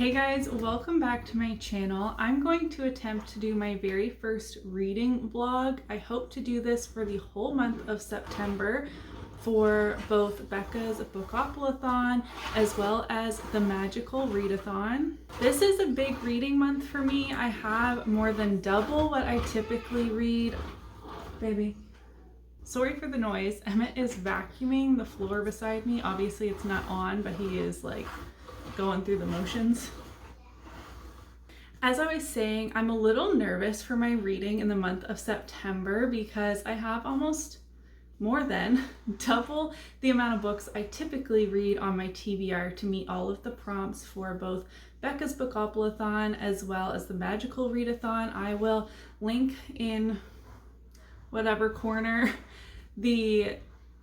Hey guys, welcome back to my channel. I'm going to attempt to do my very first reading vlog. I hope to do this for the whole month of September for both Becca's Bookoplathon as well as the magical Readathon. This is a big reading month for me. I have more than double what I typically read. Baby. Sorry for the noise. Emmett is vacuuming the floor beside me. Obviously it's not on, but he is like going through the motions. As I was saying, I'm a little nervous for my reading in the month of September because I have almost more than double the amount of books I typically read on my TBR to meet all of the prompts for both Becca's Bookoplathon as well as the magical Readathon. I will link in whatever corner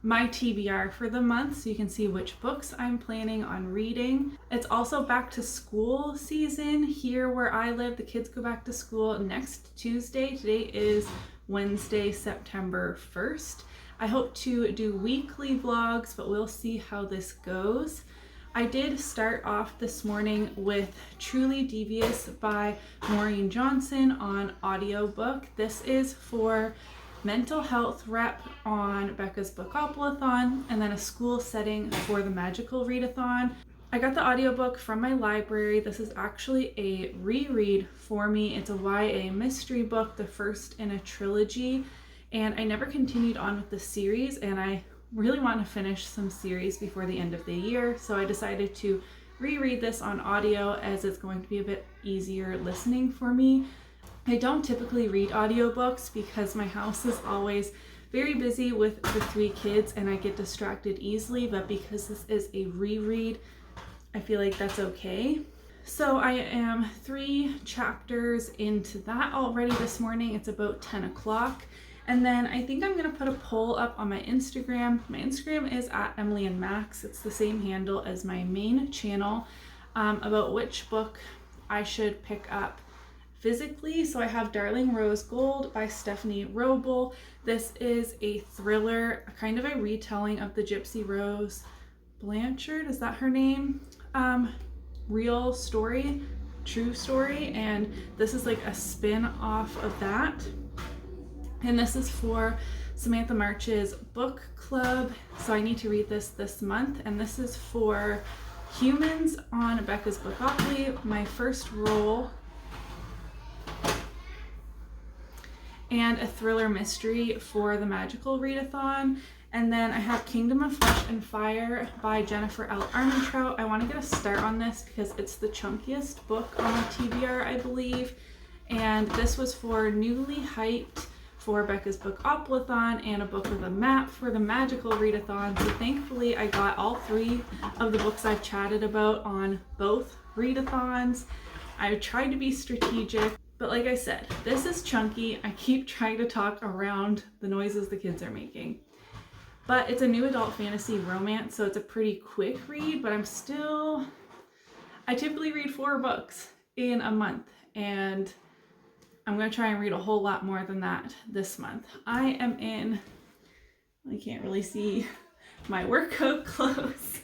my TBR for the month so you can see which books I'm planning on reading. It's also back to school season here where I live. The kids go back to school next Tuesday. Today is Wednesday, September 1st. I hope to do weekly vlogs, but we'll see how this goes. I did start off this morning with Truly Devious by Maureen Johnson on audiobook. This is for mental health rep on Becca's Bookoplathon and then a school setting for the magical Readathon. I got the audiobook from my library. This is actually a reread for me. It's a YA mystery book, the first in a trilogy, and I never continued on with the series, and I really want to finish some series before the end of the year, so I decided to reread this on audio as it's going to be a bit easier listening for me. I don't typically read audiobooks because my house is always very busy with the 3 kids and I get distracted easily, but because this is a reread, I feel like that's okay. So I am 3 chapters into that already this morning. It's about 10 o'clock. And then I think I'm going to put a poll up on my Instagram. My Instagram is at Emily and Max. It's the same handle as my main channel, about which book I should pick up physically. So I have Darling Rose Gold by Stephanie Roble. This is a thriller, kind of a retelling of the Gypsy Rose Blanchard, is that her name? Real story, true story, and this is like a spin-off of that. And this is for Samantha March's book club, so I need to read this month, and this is for humans on Becca's Bookopoly, my first roll, and a thriller mystery for the magical Readathon. And then I have Kingdom of Flesh and Fire by Jennifer L. Armentrout. I want to get a start on this because it's the chunkiest book on my TBR, I believe. And this was for newly hyped for Becca's Bookoplathon and a book with a map for the magical Readathon. So thankfully I got all 3 of the books I've chatted about on both Readathons. I tried to be strategic, but like I said, this is chunky. I keep trying to talk around the noises the kids are making. But it's a new adult fantasy romance, so it's a pretty quick read, but I typically read 4 books in a month, and I'm going to try and read a whole lot more than that this month. I can't really see my workout clothes.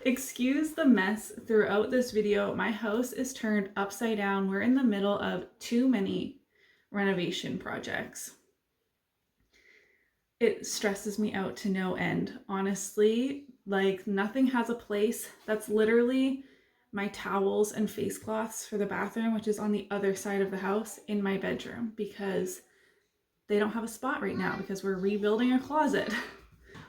Excuse the mess throughout this video. My house is turned upside down. We're in the middle of too many renovation projects. It stresses me out to no end, honestly. Like, nothing has a place. That's literally my towels and face cloths for the bathroom, which is on the other side of the house, in my bedroom because they don't have a spot right now because we're rebuilding a closet.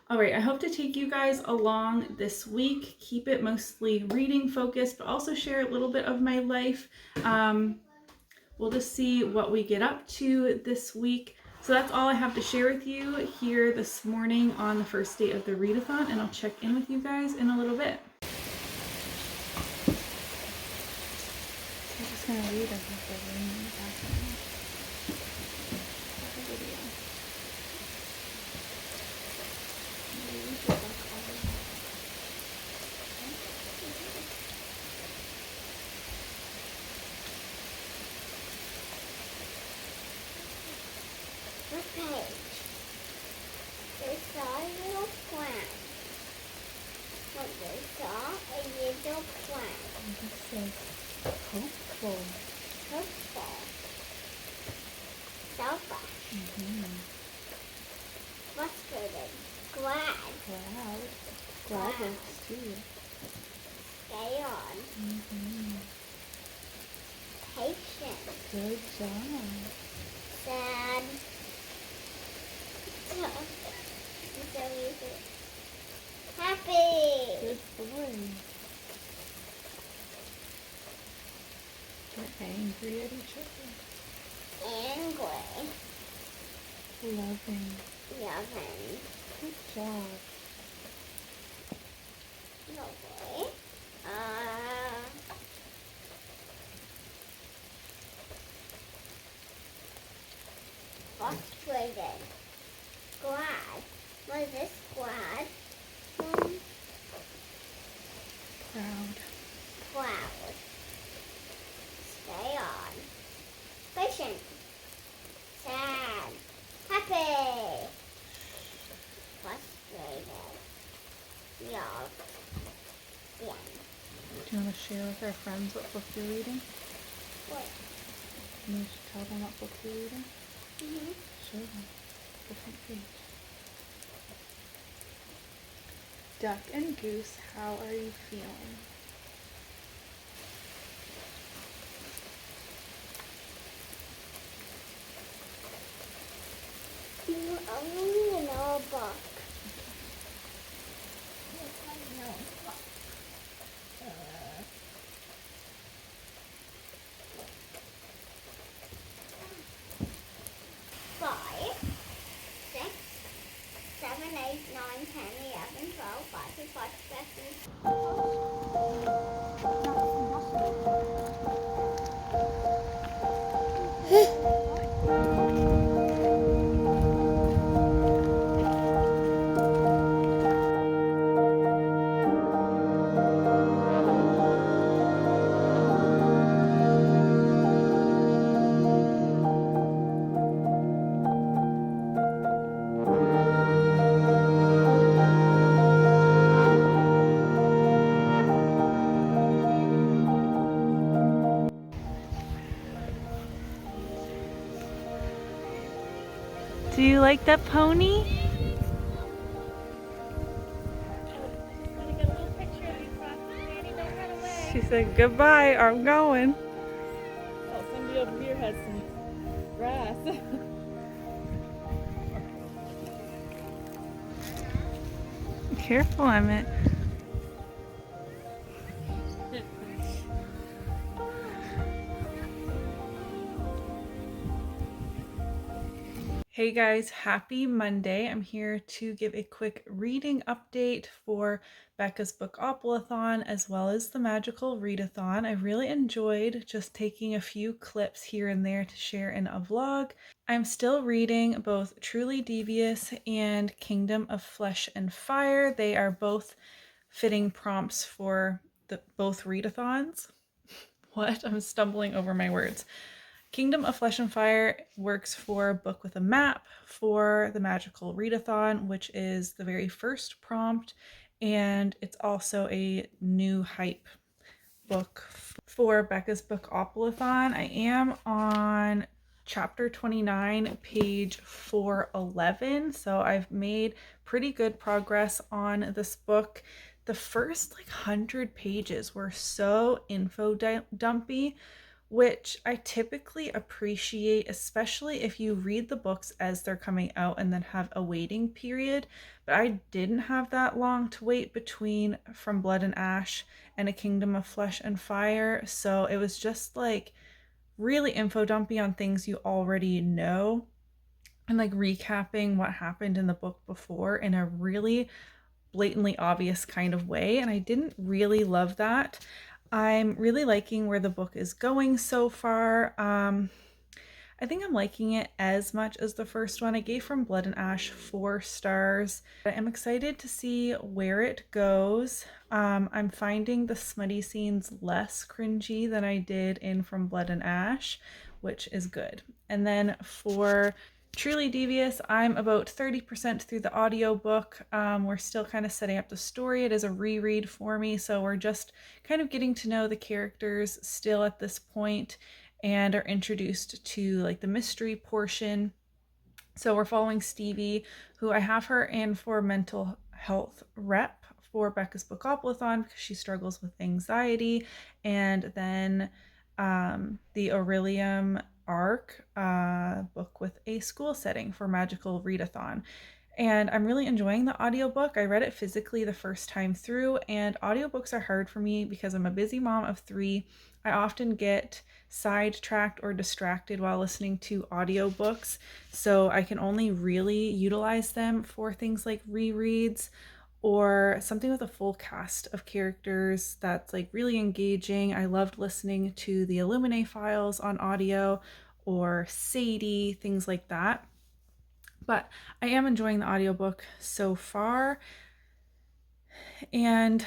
All right, I hope to take you guys along this week, keep it mostly reading focused, but also share a little bit of my life. We'll just see what we get up to this week. So that's all I have to share with you here this morning on the first day of the Readathon, and I'll check in with you guys in a little bit. I'm just gonna read as if they're in the bathroom. Okay. They saw a little plant. Look, they saw a little plant. This says Hopeful. Hopeful. Selfish. Frustrated. Glad. Glad. Glad works too. Stay on. Patient. Good job. Sad. So easy. Happy. Good boy. They're angry at each other. Angry. Loving. Loving. Good job. Lovely. Frustrated. Glad. What is this? Glad. Proud. Proud. Stay on. Patient. Sad. Happy. Frustrated. Loved. The end. Do you want to share with our friends what book you're reading? What? Can you tell them what book you're reading? Show them. Different page. Duck and Goose, how are you feeling? You only need to know a book. Five, 6, 7, 8, 9, 10, 11, 12, Do you like that pony? She said goodbye, I'm going. Oh, somebody over here has some grass. Careful, Emmett. Hey guys, happy Monday. I'm here to give a quick reading update for Becca's Bookoplathon as well as the magical Readathon. I really enjoyed just taking a few clips here and there to share in a vlog. I'm still reading both Truly Devious and Kingdom of Flesh and Fire. They are both fitting prompts for both readathons. What? I'm stumbling over my words. Kingdom of Flesh and Fire works for a book with a map for the magical readathon, which is the very first prompt, and it's also a new hype book for Becca's Bookoplathon. I am on chapter 29, page 411, so I've made pretty good progress on this book. The first 100 pages were so info dumpy, which I typically appreciate, especially if you read the books as they're coming out and then have a waiting period. But I didn't have that long to wait between From Blood and Ash and A Kingdom of Flesh and Fire, so it was just really info dumpy on things you already know and recapping what happened in the book before in a really blatantly obvious kind of way, and I didn't really love that. I'm really liking where the book is going so far. I think I'm liking it as much as the first one. I gave From Blood and Ash 4 stars. I'm excited to see where it goes. I'm finding the smutty scenes less cringy than I did in From Blood and Ash, which is good. And then for Truly Devious, I'm about 30% through the audiobook. We're still kind of setting up the story. It is a reread for me, so we're just kind of getting to know the characters still at this point and are introduced to like the mystery portion. So we're following Stevie, who I have her in for mental health rep for Becca's Bookoplathon because she struggles with anxiety, and then the Aurelium arc book with a school setting for magical readathon. And I'm really enjoying the audiobook. I read it physically the first time through, and audiobooks are hard for me because I'm a busy mom of 3. I often get sidetracked or distracted while listening to audiobooks, so I can only really utilize them for things like rereads or something with a full cast of characters that's like really engaging. I loved listening to the Illuminae files on audio or Sadie, things like that. But I am enjoying the audiobook so far. And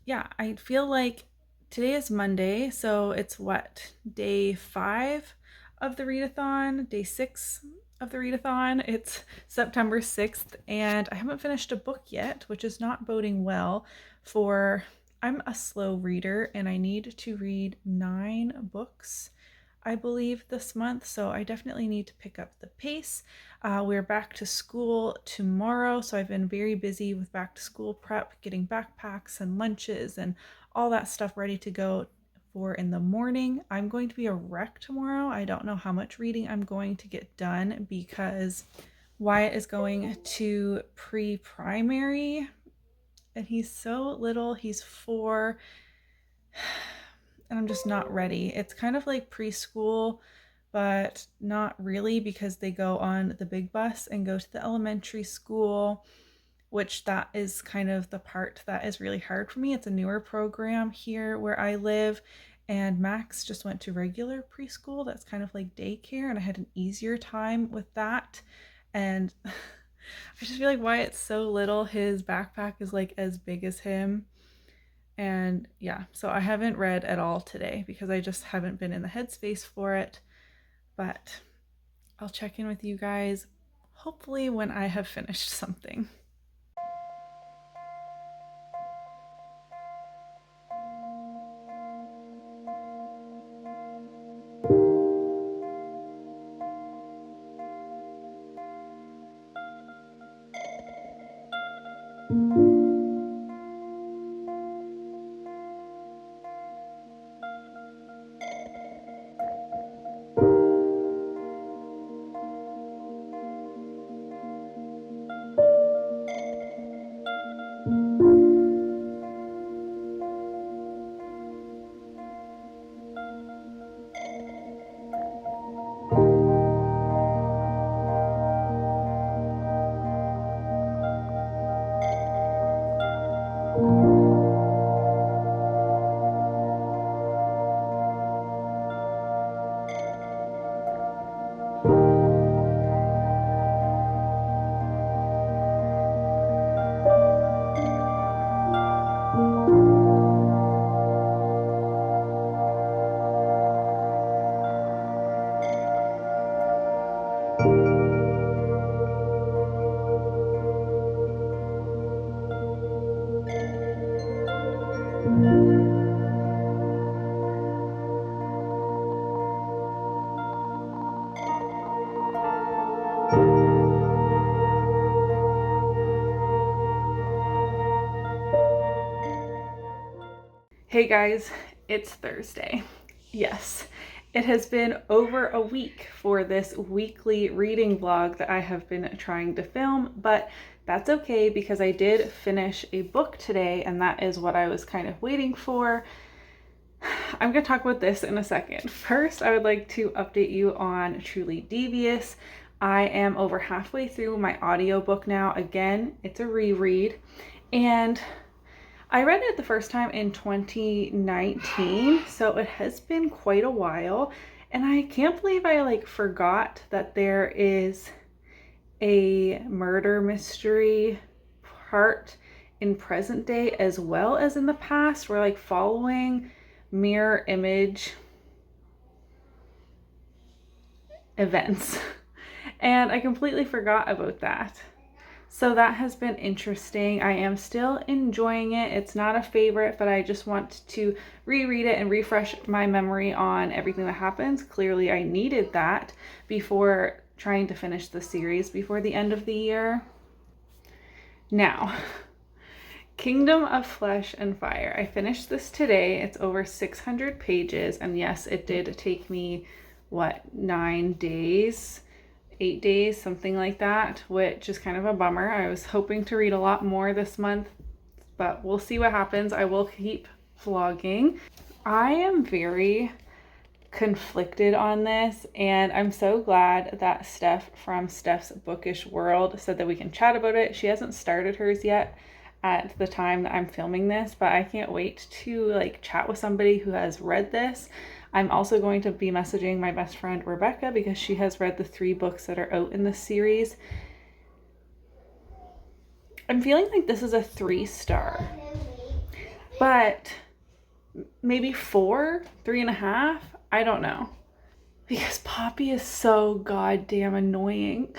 yeah, I feel like today is Monday, so it's what, day 5 of the readathon, day 6 of the readathon. It's September 6th, and I haven't finished a book yet, which is not boding well for, I'm a slow reader and I need to read 9 books, I believe, this month, so I definitely need to pick up the pace. We're back to school tomorrow, so I've been very busy with back to school prep, getting backpacks and lunches and all that stuff ready to go for in the morning. I'm going to be a wreck tomorrow. I don't know how much reading I'm going to get done because Wyatt is going to pre-primary and he's so little. He's 4 and I'm just not ready. It's kind of like preschool, but not really because they go on the big bus and go to the elementary school, which that is kind of the part that is really hard for me. It's a newer program here where I live, and Max just went to regular preschool. That's kind of like daycare, and I had an easier time with that. And I just feel like Wyatt's so little, his backpack is like as big as him. And yeah, so I haven't read at all today because I just haven't been in the headspace for it. But I'll check in with you guys hopefully when I have finished something. Hey guys, it's Thursday. Yes, it has been over a week for this weekly reading vlog that I have been trying to film, but that's okay because I did finish a book today, and that is what I was kind of waiting for. I'm going to talk about this in a second. First, I would like to update you on Truly Devious. I am over halfway through my audiobook now. Again, it's a reread, and I read it the first time in 2019, so it has been quite a while, and I can't believe I forgot that there is a murder mystery part in present day as well as in the past. We're like following mirror image events. And I completely forgot about that. So that has been interesting. I am still enjoying it. It's not a favorite, but I just want to reread it and refresh my memory on everything that happens. Clearly, I needed that before trying to finish the series before the end of the year. Now, Kingdom of Flesh and Fire. I finished this today. It's over 600 pages. And yes, it did take me, 9 days? 8 days, something like that, which is kind of a bummer. I was hoping to read a lot more this month, but we'll see what happens. I will keep vlogging. I am very conflicted on this, and I'm so glad that Steph from Steph's Bookish World said that we can chat about it. She hasn't started hers yet at the time that I'm filming this, but I can't wait to chat with somebody who has read this. I'm also going to be messaging my best friend Rebecca because she has read the 3 books that are out in this series. I'm feeling like this is a 3-star, but maybe 4, 3.5. I don't know, because Poppy is so goddamn annoying.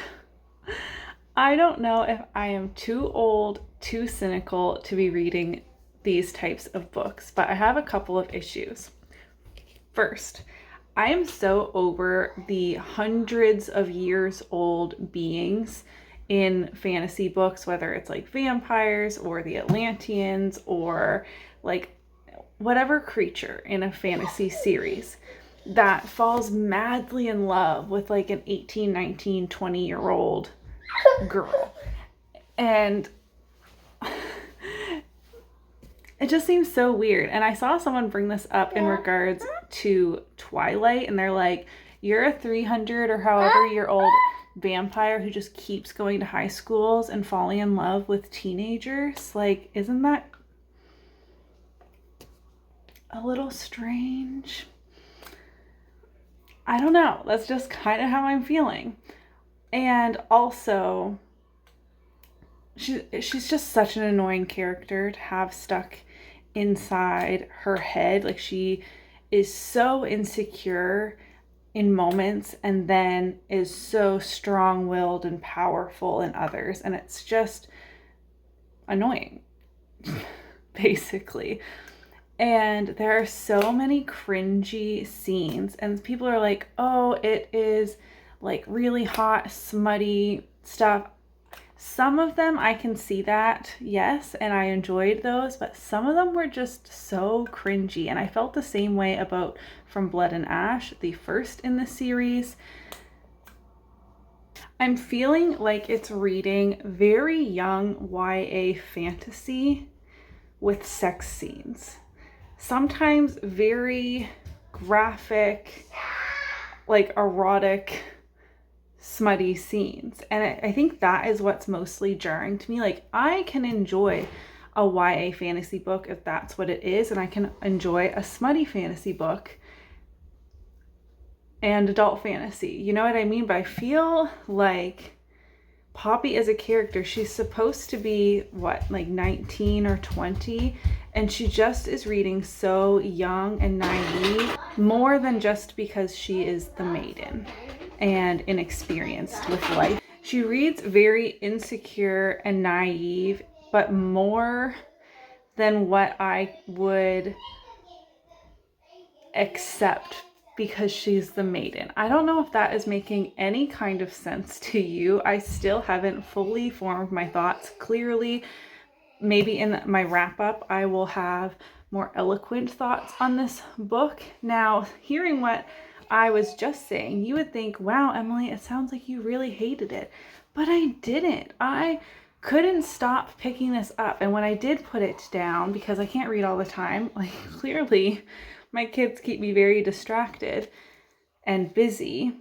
I don't know if I am too old, too cynical to be reading these types of books, but I have a couple of issues. First, I am so over the hundreds of years old beings in fantasy books, whether it's vampires or the Atlanteans or whatever creature in a fantasy series that falls madly in love with an 18, 19, 20-year-old girl. And it just seems so weird. And I saw someone bring this up in regards to Twilight, and they're like, you're a 300 or however year old vampire who just keeps going to high schools and falling in love with teenagers. Isn't that a little strange? I don't know. That's just kind of how I'm feeling. And also, she's just such an annoying character to have stuck inside her head. She is so insecure in moments and then is so strong-willed and powerful in others, and it's just annoying, basically. And there are so many cringy scenes, and people are like, oh, it is really hot, smutty stuff. Some of them I can see that, yes, and I enjoyed those, but some of them were just so cringy, and I felt the same way about From Blood and Ash, the first in the series. I'm feeling like it's reading very young YA fantasy with sex scenes. Sometimes very graphic, erotic, smutty scenes. And I think that is what's mostly jarring to me. I can enjoy a YA fantasy book if that's what it is, and I can enjoy a smutty fantasy book and adult fantasy. You know what I mean? But I feel like Poppy as a character, she's supposed to be 19 or 20, and she just is reading so young and naive, more than just because she is the maiden and inexperienced with life. She reads very insecure and naive, but more than what I would accept because she's the maiden. I don't know if that is making any kind of sense to you. I still haven't fully formed my thoughts clearly. Maybe in my wrap up, I will have more eloquent thoughts on this book. Now, hearing what I was just saying, you would think, wow, Emily, it sounds like you really hated it. But I didn't. I couldn't stop picking this up. And when I did put it down, because I can't read all the time, clearly my kids keep me very distracted and busy.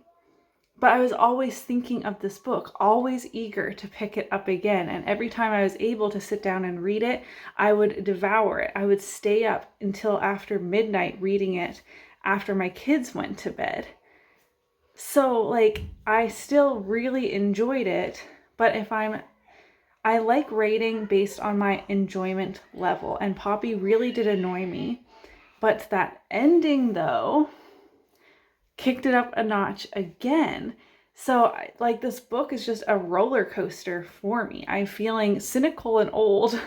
But I was always thinking of this book, always eager to pick it up again. And every time I was able to sit down and read it, I would devour it. I would stay up until after midnight reading it after my kids went to bed. So I still really enjoyed it, but I like rating based on my enjoyment level, and Poppy really did annoy me. But that ending though kicked it up a notch again. So like this book is just a roller coaster for me. I'm feeling cynical and old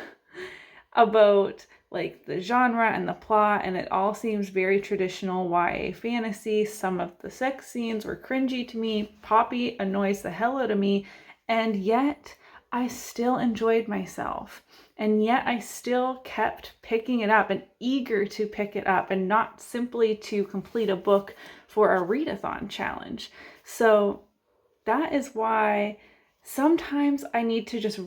about like the genre and the plot, and it all seems very traditional YA fantasy. Some of the sex scenes were cringy to me. Poppy annoys the hell out of me, and yet I still enjoyed myself. And yet I still kept picking it up and eager to pick it up, and not simply to complete a book for a readathon challenge. So that is why sometimes I need to just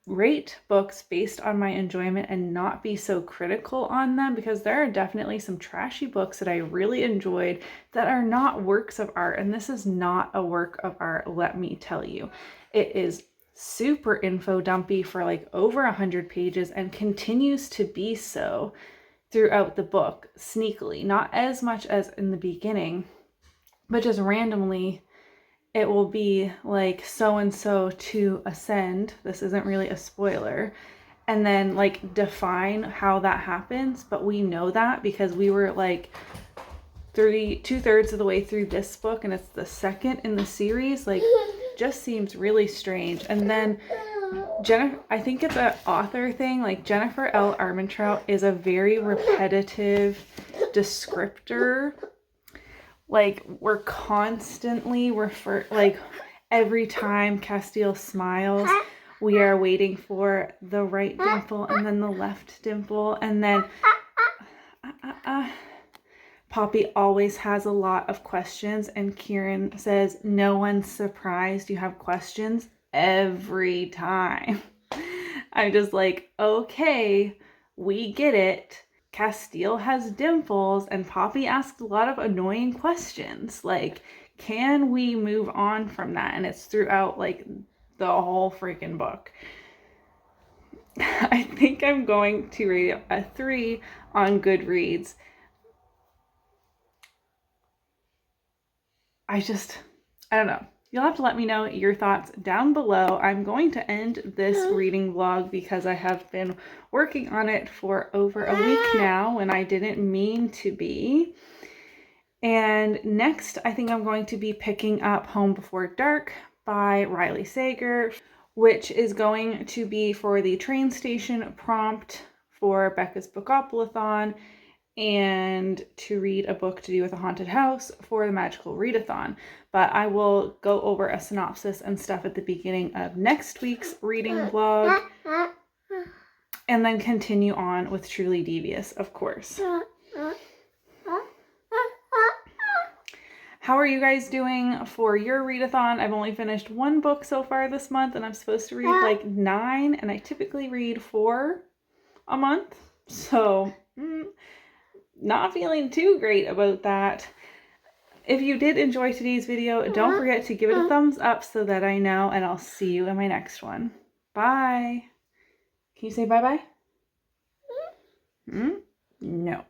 rate books based on my enjoyment and not be so critical on them, because there are definitely some trashy books that I really enjoyed that are not works of art. And this is not a work of art, let me tell you. It is super info dumpy for like over 100 pages and continues to be so throughout the book, sneakily. Not as much as in the beginning, but just randomly it will be like so-and-so to ascend. This isn't really a spoiler. And then like define how that happens. But we know that because we were like 2/3 of the way through this book, and it's the second in the series. Like, just seems really strange. And then Jennifer, I think it's an author thing. Like Jennifer L. Armentrout is a very repetitive descriptor. Like, we're constantly like every time Castile smiles, we are waiting for the right dimple and then the left dimple. And then Poppy always has a lot of questions, and Kieran says, no one's surprised you have questions, every time. I'm just like, okay, we get it. Castile has dimples, and Poppy asks a lot of annoying questions. Like, can we move on from that? And it's throughout like the whole freaking book. I think I'm going to rate it a 3 on Goodreads. I don't know. You'll have to let me know your thoughts down below. I'm going to end this reading vlog because I have been working on it for over a week now, and I didn't mean to be. And next, I think I'm going to be picking up Home Before Dark by Riley Sager, which is going to be for the train station prompt for Becca's Bookoplathon, and to read a book to do with a haunted house for the magical readathon. But I will go over a synopsis and stuff at the beginning of next week's reading vlog, and then continue on with Truly Devious, of course. How are you guys doing for your readathon? I've only finished 1 book so far this month, and I'm supposed to read like 9, and I typically read 4 a month. So not feeling too great about that. If you did enjoy today's video, don't forget to give it a thumbs up so that I know, and I'll see you in my next one. Bye. Can you say bye-bye? No.